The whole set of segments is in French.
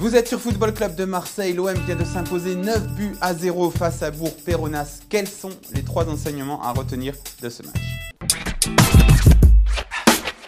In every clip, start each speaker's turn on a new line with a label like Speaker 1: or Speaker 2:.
Speaker 1: Vous êtes sur Football Club de Marseille, l'OM vient de s'imposer 9-0 face à Bourg-Péronas. Quels sont les 3 enseignements à retenir de ce match?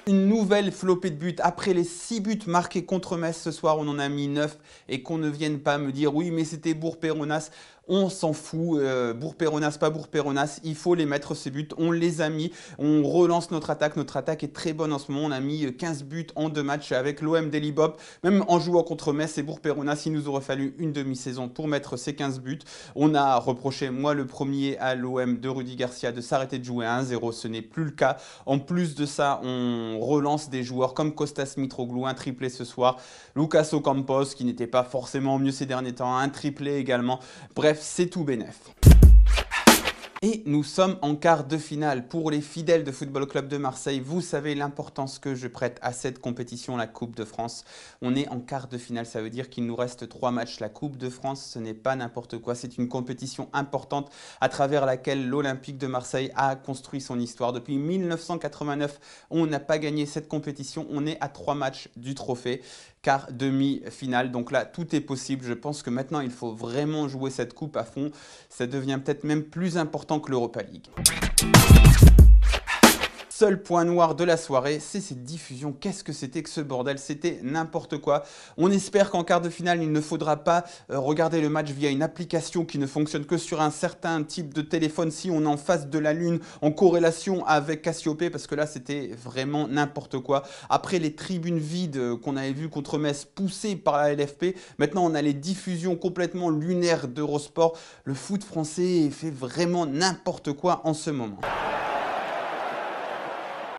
Speaker 1: Une nouvelle flopée de buts. Après les 6 buts marqués contre Metz ce soir, on en a mis 9. Et qu'on ne vienne pas me dire oui mais c'était Bourg-Péronas. On s'en fout, Bourg-Péronas, pas Bourg-Péronas, il faut les mettre ces buts, on les a mis, on relance notre attaque est très bonne en ce moment, on a mis 15 buts en 2 matchs avec l'OM d'Elibop, même en jouant contre Metz et Bourg-Péronas, il nous aurait fallu une demi-saison pour mettre ces 15 buts. On a reproché, moi le premier, à l'OM de Rudy Garcia de s'arrêter de jouer à 1-0, ce n'est plus le cas. En plus de ça, on relance des joueurs comme Kostas Mitroglou, un triplé ce soir, Lucas Ocampos qui n'était pas forcément mieux ces derniers temps, un triplé également, bref, c'est tout bénef. Et nous sommes en quart de finale. Pour les fidèles de Football Club de Marseille, vous savez l'importance que je prête à cette compétition, la Coupe de France. On est en quart de finale, ça veut dire qu'il nous reste 3 matchs. La Coupe de France, ce n'est pas n'importe quoi. C'est une compétition importante à travers laquelle l'Olympique de Marseille a construit son histoire. Depuis 1989, on n'a pas gagné cette compétition. On est à 3 matchs du trophée. Quart demi-finale, donc là tout est possible. Je pense que maintenant il faut vraiment jouer cette coupe à fond, ça devient peut-être même plus important que l'Europa League. Seul point noir de la soirée, c'est cette diffusion. Qu'est-ce que c'était que ce bordel? C'était n'importe quoi. On espère qu'en quart de finale, il ne faudra pas regarder le match via une application qui ne fonctionne que sur un certain type de téléphone si on est en face de la Lune, en corrélation avec Cassiope, parce que là, c'était vraiment n'importe quoi. Après les tribunes vides qu'on avait vues contre Metz, poussées par la LFP, maintenant on a les diffusions complètement lunaires d'Eurosport. Le foot français fait vraiment n'importe quoi en ce moment.